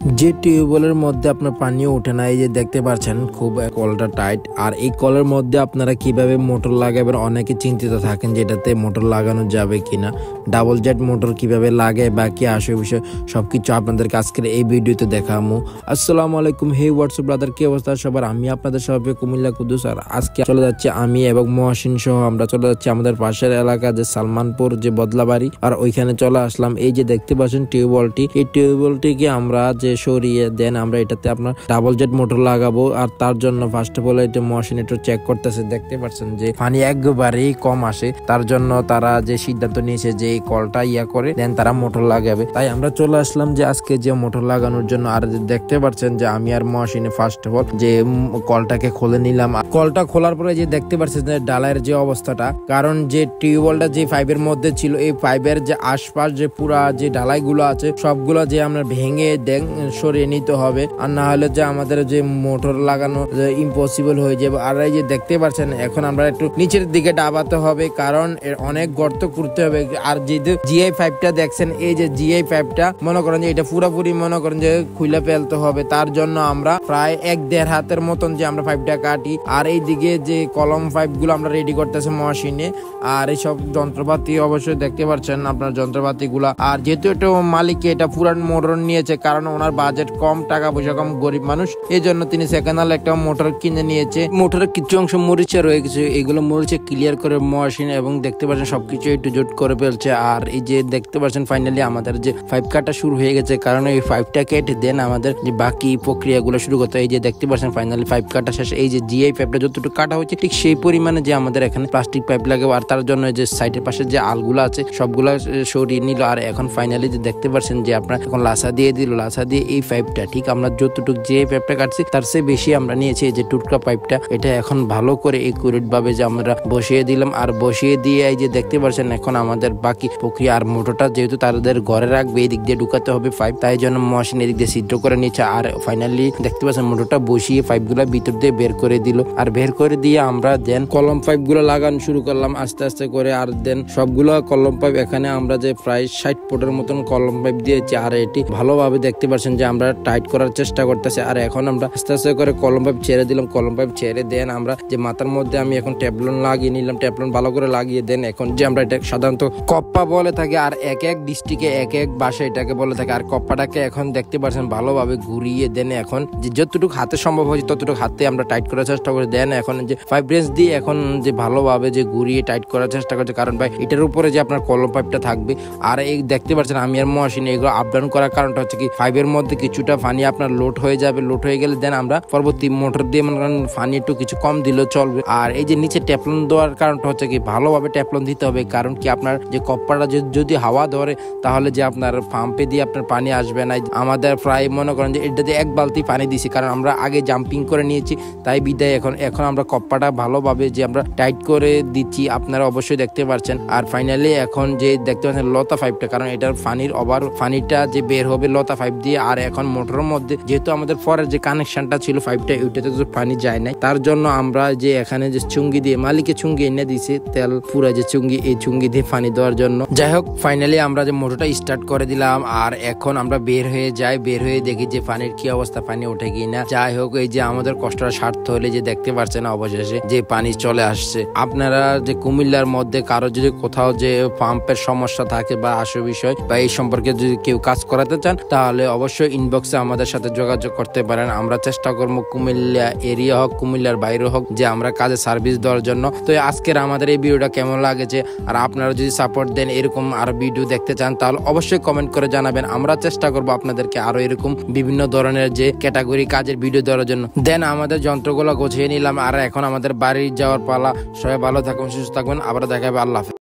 যে টিউবওয়েলের মধ্যে আপনার পানিও ওঠে না, এই যে দেখতে পাচ্ছেন খুব কলটা টাইট। আর এই কলের মধ্যে আপনারা কিভাবে মোটর লাগাবেন অনেকে চিন্তিত থাকেন যে এটাতে মোটর লাগানো যাবে কিনা, ডাবল জেট মোটর কিভাবে লাগে বা কি আসে বিষয় সবকিছু আপনাদেরকে আজকের এই ভিডিওতে দেখাবো। আসসালামু আলাইকুম, হে হোয়াটসঅ্যাপ ব্রাদার, কি অবস্থা সবার? আমি আপনাদের সবাই কুমিল্লা কুদ্দুস। আর আজকে চলে যাচ্ছে আমি এবং মহসিন সহ আমরা চলে যাচ্ছি আমাদের পাশের এলাকা যে সালমানপুর যে বদলাবাড়ি, আর ওইখানে চলে আসলাম। এই যে দেখতে পাচ্ছেন টিউবওয়েলটি, এই টিউবওয়েলটিকে আমরা যে সরিয়ে দেন আমরা এটাতে আপনার ডাবল জেট মোটর লাগাবো। আর তার জন্য ফার্স্ট অফ অল এটা মহসিন একটু চেক করতেছে। দেখতে পাচ্ছেন যে পানি একবারেই কম আসে, তার জন্য তারা যে সিদ্ধান্ত নিয়েছে যে এই কলটা করে দেন তারা মোটর লাগাবে। তাই আমরা চলে আসলাম যে আজকে যে মোটর লাগানোর জন্য। আর দেখতে পাচ্ছেন যে আমি আর মহসিনে ফার্স্ট অফ অল যে কলটাকে খুলে নিলাম। কলটা খোলার পরে যে দেখতে পাচ্ছেন যে ডালাইয়ের যে অবস্থাটা, কারণ যে টিউবওয়েলটা যে পাইপের মধ্যে ছিল এই পাইপের যে আশপাশ যে পুরা যে ডালাইগুলো আছে সবগুলো যে আমরা ভেঙে সরিয়ে নিতে হবে, আর না হলে যে আমাদের যে মোটর লাগানো ইম্পসিবল হয়ে যাবে। আর এই যে দেখতে পাচ্ছেন এখন আমরা একটু নিচের দিকে ডাবাতে হবে, কারণ অনেক গর্ত করতে হবে। আর যে জিআই পাইপটা দেখছেন, এই যে জিআই পাইপটা মনে করেন যে এটা পুরোপুরি মনে করেন যে খুলে ফেলতে হবে। তার জন্য আমরা প্রায় 1-1.5 হাতের মতন যে আমরা পাইপটা কাটি। আর এই দিকে যে কলম পাইপ গুলো আমরা রেডি করতেছি মহসিনে। আর এই সব যন্ত্রপাতি অবশ্যই দেখতে পাচ্ছেন আপনার যন্ত্রপাতি গুলা। আর যেহেতু এটা মালিককে এটা পুরান মোটর নিয়েছে, কারণ ওনার বাজেট কম, টাকা পয়সা কম, গরিব মানুষ, এই জন্য তিনি সেকেন্ড হ্যান্ড একটা মোটর কিনে নিয়েছে। মোটরের কিছু অংশ মরিচা রয়ে গেছে, এগুলো মরিচে ক্লিয়ার করে মহসিন এবং দেখতে পাচ্ছেন সবকিছু একটু জোট করে ফেলছে। আর এই যে দেখতে পাচ্ছেন ফাইনালি আমাদের যে পাইপ কাটা শুরু হয়ে গেছে, কারণ এই পাইপটা কেটে দেন আমাদের যে বাকি প্রক্রিয়াগুলো শুরু করতে। এই যে দেখতে পাচ্ছেন ফাইনালি পাইপ কাটা শেষ। এই যে জিআই পাইপটা যতটুকু কাটা হচ্ছে ঠিক সেই পরিমাণে যে আমাদের এখানে প্লাস্টিক পাইপ লাগে। আর তার জন্য যে সাইডের পাশে যে আলগুলো আছে সবগুলা সরিয়ে নিল। আর এখন ফাইনালি যে দেখতে পাচ্ছেন যে আপনার এখন লাসা দিয়ে দিল। লাসা দিয়ে এই পাইপটা ঠিক আমরা যতটুকু যে পাইপটা কাটছি তার চেয়ে বেশি আমরা নিয়েছি এই যে টুটকা পাইপটা, এটা এখন ভালো করে একুরেট ভাবে যে আমরা বসিয়ে দিলাম। আর বসিয়ে দিয়ে এই যে দেখতে পাচ্ছেন এখন আমাদের বাকি প্রক্রিয়া। আর মোটরটা যেহেতু তাদের ঘরে রাখবে এই দিক দিয়ে ঢুকাতে হবে পাইপ, তাই জন্য মেশিন এদিক দিয়ে ছিদ্র করে নিচ্ছে। আর ফাইনালি দেখতে পাচ্ছেন মোটরটা বসিয়ে পাইপ গুলা ভিতর দিয়ে বের করে দিল। আর বের করে দিয়ে আমরা দেন কলম পাইপ গুলো লাগানো শুরু করলাম আস্তে আস্তে করে। আর দেন সবগুলো কলম পাইপ এখানে আমরা যে প্রায় 60 ফুটের মতন কলম পাইপ দিয়েছি। আর এটি ভালোভাবে দেখতে পাচ্ছেন যে আমরা টাইট করার চেষ্টা করতেছি। আর এখন আমরা আস্তে আস্তে করে কলম পাইপ ছেড়ে দিলাম। কলম পাইপ ছেড়ে দেন আমরা যে মাথার মধ্যে আমি এখন ট্যাবলন লাগিয়ে নিলাম। ট্যাবলন ভালো করে লাগিয়ে দেন এখন যে আমরা এটা সাধারণত কপ্পা বলে থাকি, আর এক এক ডিস্ট্রিক্টে এক এক ভাষায় এটাকে বলে থাকে। আর কপ্পাটাকে এখন দেখতে পাচ্ছেন ভালোভাবে ঘুরিয়ে দেন এখন যে যতটুকু হাতে সম্ভব হয়েছে ততটুকু হাতে আমরা টাইট করার চেষ্টা করে দেন। এখন যে 5 রেঞ্জ দিয়ে এখন যে ভালোভাবে যে ঘুরিয়ে টাইট করার চেষ্টা করছে, কারণ ভাই এটার উপরে যে আপনার কলম পাইপটা থাকবে। আর এই দেখতে পাচ্ছেন আমি আর মহসিন এগুলো আপ ডাউন করার কারণটা হচ্ছে কি পাইপের মধ্যে কিছুটা পানি আপনার লোড হয়ে যাবে। লোড হয়ে গেলে দেন আমরা পরবর্তী মোটর দিয়ে মনে করেন পানি একটু কিছু কম দিলেও চলবে। আর এই যে নিচে ট্যাপলন দেওয়ার কারণটা হচ্ছে কি ভালোভাবে ট্যাপলন দিতে হবে, কারণ কি আপনার যে কপ্পাটা যদি হাওয়া ধরে তাহলে যে আপনার পাম্পে দিয়ে আপনার পানি আসবে না। আমাদের প্রায় মনে করেন যে এটাতে 1 বালতি পানি দিছি, কারণ আমরা আগে জাম্পিং করে নিয়েছি, তাই বিদায় এখন আমরা কপ্পাটা ভালোভাবে যে আমরা টাইট করে দিচ্ছি, আপনারা অবশ্যই দেখতে পাচ্ছেন। আর ফাইনালি এখন যে দেখতে পাচ্ছেন লতা পাইপটা, কারণ এটার পানিটা যে বের হবে লতা পাইপ দিয়ে। আর এখন মোটরের মধ্যে যেহেতু আমাদের পরের যে কানেকশনটা ছিল পাইপটা ওইটাতে তো পানি যায় নাই, তার জন্য আমরা যে এখানে যে চুঙ্গি দিয়ে মালিকে চুঙ্গি এনে দিয়েছে তেল পুরা যে চুঙ্গি, এই চুঙ্গি দিয়ে পানি দেওয়ার জন্য। যাই হোক ফাইনালি আমরা যে মোটরটা স্টার্ট করে দিলাম। আর এখন আমরা বের হয়ে দেখি যে পানির কি অবস্থা, পানি ওঠে কিনা। যাই হোক এই যে আমাদের কষ্টটা স্বার্থ হলে যে দেখতে পাচ্ছেন অবশেষে যে পানি চলে আসছে। আপনারা যে কুমিল্লার মধ্যে কারো যদি কোথাও যে পাম্পের সমস্যা থাকে বা আসে বিষয় বা এই সম্পর্কে যদি কেউ কাজ করাতে চান তাহলে অবশ্যই ইনবক্সে আমাদের সাথে যোগাযোগ করতে পারেন। আমরা চেষ্টা করবো কুমিল্লা এরিয়া হোক কুমিল্লার বাইরে হোক যে আমরা কাজে সার্ভিস দেওয়ার জন্য। তো আজকের আমাদের এই ভিডিওটা কেমন লাগেছে, আর আপনারা যদি সাপোর্ট দেন এরকম আরো ভিডিও দেখতে চান তাহলে অবশ্যই কমেন্ট করে জানাবেন। আমরা চেষ্টা করবো আপনাদেরকে আরো এরকম বিভিন্ন ধরনের যে ক্যাটাগরি কাজের ভিডিও দেওয়ার জন্য। দেন আমাদের যন্ত্রগুলো গোছিয়ে নিলাম। আর এখন আমাদের বাড়ি যাওয়ার পালা। সবাই ভালো থাকুন, সুস্থ থাকবেন, আবার দেখা হবে। আল্লাহ হাফেজ।